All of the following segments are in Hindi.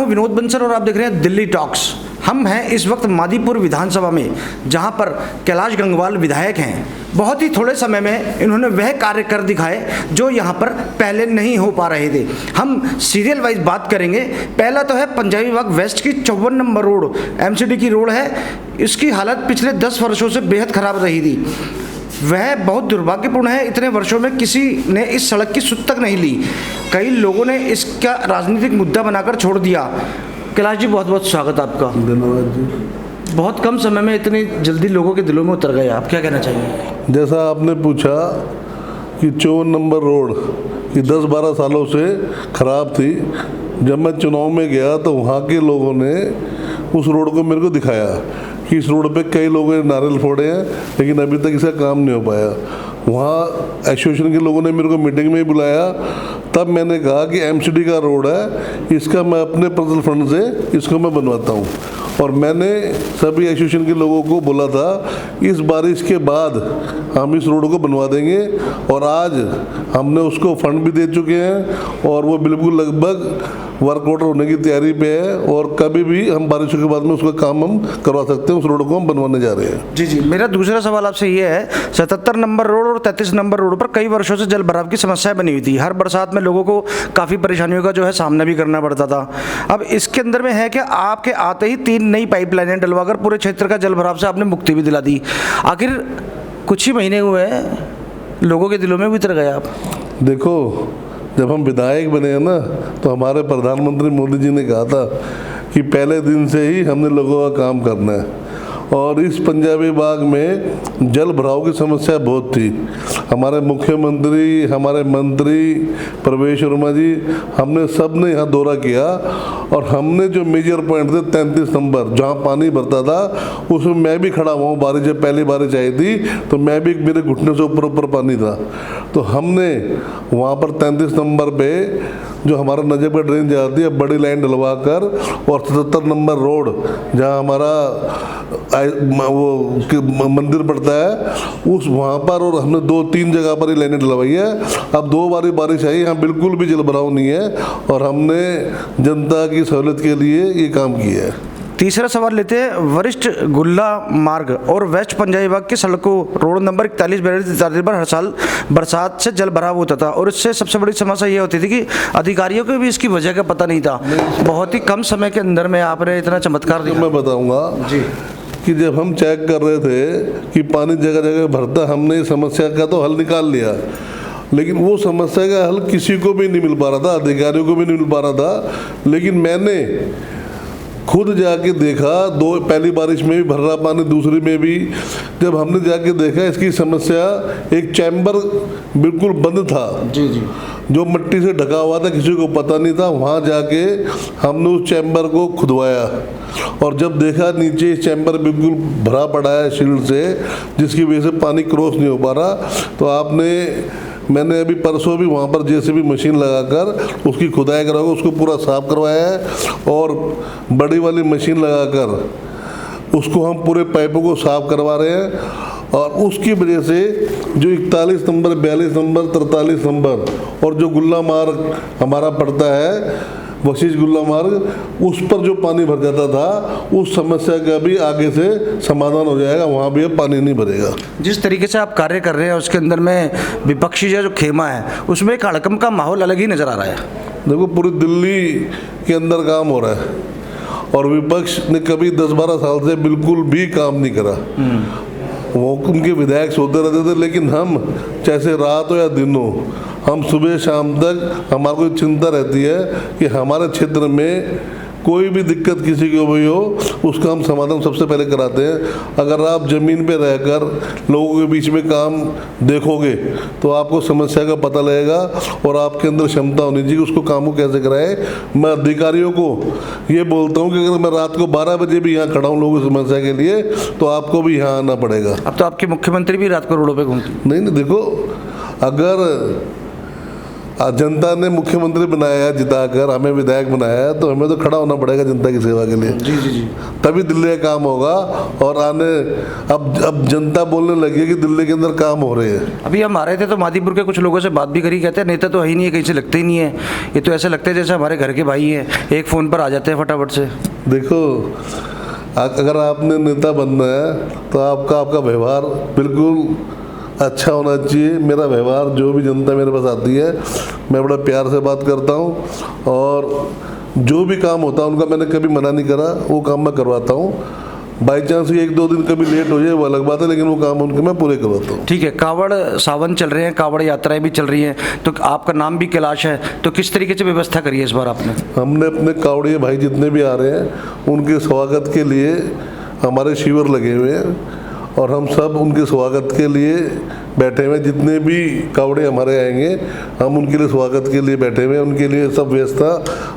विनोद बंसल और आप देख रहे हैं दिल्ली टॉक्स। हम हैं इस वक्त मादीपुर विधानसभा में, जहां पर कैलाश गंगवाल विधायक हैं। बहुत ही थोड़े समय में इन्होंने वह कार्य कर दिखाए जो यहां पर पहले नहीं हो पा रहे थे। हम सीरियल वाइज बात करेंगे। पहला तो है पंजाबी बाग वेस्ट की 54 नंबर रोड, एमसीडी की रोड है। इसकी हालत पिछले 10 वर्षों से बेहद खराब रही थी। वह बहुत दुर्भाग्यपूर्ण है, इतने वर्षों में किसी ने इस सड़क की सुध तक नहीं ली। कई लोगों ने इसका राजनीतिक मुद्दा बनाकर छोड़ दिया। कैलाश जी, बहुत बहुत स्वागत आपका। धन्यवाद जी। बहुत कम समय में इतनी जल्दी लोगों के दिलों में उतर गए, आप क्या कहना चाहिए? जैसा आपने पूछा कि 54 नंबर रोड ये 10-12 सालों से ख़राब थी। जब मैं चुनाव में गया तो वहाँ के लोगों ने उस रोड को मेरे को दिखाया कि इस रोड पे कई लोगों ने नारियल फोड़े हैं, लेकिन अभी तक इसका काम नहीं हो पाया। वहाँ एसोसिएशन के लोगों ने मेरे को मीटिंग में बुलाया, तब मैंने कहा कि एमसीडी का रोड है, इसका मैं अपने पर्सनल फंड से इसको मैं बनवाता हूँ। और मैंने सभी एसोसिएशन के लोगों को बोला था इस बारिश के बाद हम इस रोड को बनवा देंगे, और आज हमने उसको फंड भी दे चुके हैं और वो बिल्कुल लगभग वर्कआउट होने की तैयारी पे है। और कभी भी हम बारिशों के बाद में उसका काम हम करवा सकते हैं। उस रोड को हम बनवाने जा रहे हैं। जी जी, मेरा दूसरा सवाल आपसे ये है, 77 नंबर रोड और 33 नंबर रोड पर कई वर्षों से जल भराव की समस्या बनी हुई थी। हर बरसात में लोगों को काफ़ी परेशानियों का जो है सामना भी करना पड़ता था। अब इसके अंदर में है कि आपके आते ही 3 नई पाइपलाइनें डलवाकर पूरे क्षेत्र का जल भराव से आपने मुक्ति भी दिला दी। आखिर कुछ ही महीने हुए हैं, लोगों के दिलों में भी उतर गए आप। देखो, जब हम विधायक बने हैं ना, तो हमारे प्रधानमंत्री मोदी जी ने कहा था कि पहले दिन से ही हमने लोगों का काम करना है। और इस पंजाबी बाग में जल भराव की समस्या बहुत थी। हमारे मुख्यमंत्री, हमारे मंत्री प्रवेश वर्मा जी, हमने सब ने यहाँ दौरा किया और हमने जो मेजर पॉइंट थे 33 नंबर जहाँ पानी भरता था, उसमें मैं भी खड़ा हुआ हूँ। बारिश जब पहली बारिश आई थी तो मैं भी, मेरे घुटने से ऊपर ऊपर पानी था। तो हमने वहाँ पर 33 नंबर पे जो हमारा नजब का ड्रेन जाती है, बड़ी लाइन डलवा कर, और 77 नंबर रोड जहाँ हमारा वो मंदिर पड़ता है, उस वहाँ पर, और हमने 2-3 जगह पर ही लाइनें डलवाई है। अब 2 बारी बारिश आई, यहाँ बिल्कुल भी जल भराव नहीं है और हमने जनता की सहूलियत के लिए ये काम किया है। तीसरा सवाल लेते हैं, वरिष्ठ गुल्ला मार्ग और वेस्ट पंजाबी बाग की सड़कों रोड नंबर 41-42 पर हर साल बरसात से जल भराव होता था, और इससे सबसे बड़ी समस्या ये होती थी कि अधिकारियों को भी इसकी वजह का पता नहीं था। बहुत ही कम समय के अंदर में आपने इतना चमत्कार दिया। मैं बताऊँगा जी कि जब हम चेक कर रहे थे कि पानी जगह जगह भरता, हमने इस समस्या का तो हल निकाल लिया, लेकिन वो समस्या का हल किसी को भी नहीं मिल पा रहा था, अधिकारियों को भी नहीं मिल पा रहा था। लेकिन मैंने खुद जाके देखा, पहली बारिश में भी भर रहा पानी, दूसरी में भी जब हमने जाके देखा इसकी समस्या, एक चैम्बर बिल्कुल बंद था जी जी, जो मिट्टी से ढका हुआ था, किसी को पता नहीं था। वहाँ जाके हमने उस चैम्बर को खुदवाया और जब देखा नीचे इस चैम्बर बिल्कुल भरा पड़ा है शील्ड से, जिसकी वजह से पानी क्रॉस नहीं हो पा रहा, तो मैंने अभी परसों भी वहाँ पर जेसीबी मशीन लगाकर उसकी खुदाई करवाकर उसको पूरा साफ करवाया है, और बड़ी वाली मशीन लगाकर उसको हम पूरे पाइपों को साफ करवा रहे हैं। और उसकी वजह से जो 41 नंबर, 42 नंबर, 43 नंबर और जो गुल्ला मार्ग हमारा पड़ता है, वशिष्ठ गुल्ला मार्ग, उस पर जो पानी भर जाता था, उस समस्या का भी आगे से समाधान हो जाएगा। वहाँ भी अब पानी नहीं भरेगा। जिस तरीके से आप कार्य कर रहे हैं उसके अंदर में विपक्षी जो खेमा है उसमें एक हड़कंप का माहौल अलग ही नज़र आ रहा है। देखो, पूरी दिल्ली के अंदर काम हो रहा है और विपक्ष ने कभी 10-12 साल से बिल्कुल भी काम नहीं करा। वो उनके विधायक सोते रहते थे, लेकिन हम चाहे रात हो या दिन हो, हम सुबह शाम तक हमारे को चिंता रहती है कि हमारे क्षेत्र में कोई भी दिक्कत किसी को भी हो, उसका हम समाधान सबसे पहले कराते हैं। अगर आप ज़मीन पे रहकर लोगों के बीच में काम देखोगे तो आपको समस्या का पता लगेगा और आपके अंदर क्षमता होनी चाहिए उसको काम को कैसे कराए। मैं अधिकारियों को ये बोलता हूँ कि अगर मैं रात को 12 बजे भी यहाँ खड़ा हूँ लोगों की समस्या के लिए, तो आपको भी यहाँ आना पड़ेगा। अब तो आपके मुख्यमंत्री भी रात को रोडों पर घूमते। नहीं, देखो, अगर जनता ने मुख्यमंत्री बनाया, जिताकर हमें विधायक बनाया, तो हमें तो खड़ा होना पड़ेगा जनता की सेवा के लिए। जी जी जी। तभी दिल्ली का काम होगा। और अब जनता बोलने लगी है कि दिल्ली के अंदर काम हो रहे हैं। अभी हम आ रहे थे तो मादीपुर के कुछ लोगों से बात भी करी, कहते हैं नेता तो है ही नहीं है, कहीं से लगते ही नहीं है, ये तो ऐसे लगते हैं जैसे हमारे घर के भाई हैं, एक फ़ोन पर आ जाते हैं फटाफट से। देखो, अगर आपने नेता बनना है तो आपका व्यवहार बिल्कुल अच्छा होना चाहिए। मेरा व्यवहार, जो भी जनता मेरे पास आती है, मैं बड़ा प्यार से बात करता हूँ और जो भी काम होता है उनका मैंने कभी मना नहीं करा, वो काम मैं करवाता हूँ। बाई चांस एक दो दिन कभी लेट हो जाए वो अलग बात है, लेकिन वो काम उनके मैं पूरे करवाता हूँ। ठीक है, कावड़ सावन चल रहे हैं, कावड़ यात्राएं भी चल रही हैं, तो आपका नाम भी कैलाश है, तो किस तरीके से व्यवस्था करी है इस बार आपने? हमने अपने कावड़िए भाई जितने भी आ रहे हैं उनके स्वागत के लिए हमारे शिविर लगे हुए हैं और हम सब उनके स्वागत के लिए बैठे हुए हैं। जितने भी कावड़े हमारे आएंगे हम उनके लिए स्वागत के लिए बैठे हुए हैं। उनके लिए सब व्यवस्था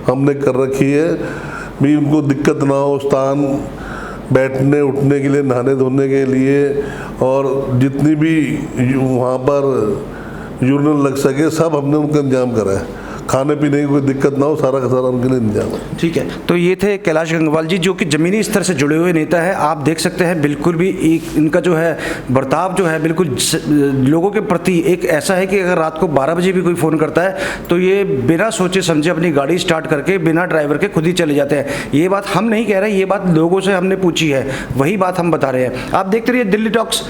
हमने कर रखी है, भी उनको दिक्कत ना हो, स्थान बैठने उठने के लिए, नहाने धोने के लिए, और जितनी भी वहाँ पर यूरिनल लग सके सब हमने उनका इंतजाम करा है। खाने पीने की कोई दिक्कत ना हो, सारा का सारा उनके लिए इंतजाम है। ठीक है, तो ये थे कैलाश गंगवाल जी, जो कि ज़मीनी स्तर से जुड़े हुए नेता है। आप देख सकते हैं बिल्कुल भी एक इनका जो है बर्ताव जो है बिल्कुल लोगों के प्रति एक ऐसा है कि अगर रात को 12 बजे भी कोई फ़ोन करता है तो ये बिना सोचे समझे अपनी गाड़ी स्टार्ट करके बिना ड्राइवर के खुद ही चले जाते हैं। ये बात हम नहीं कह रहे, ये बात लोगों से हमने पूछी है, वही बात हम बता रहे हैं। आप देखते रहिए दिल्ली टॉक्स।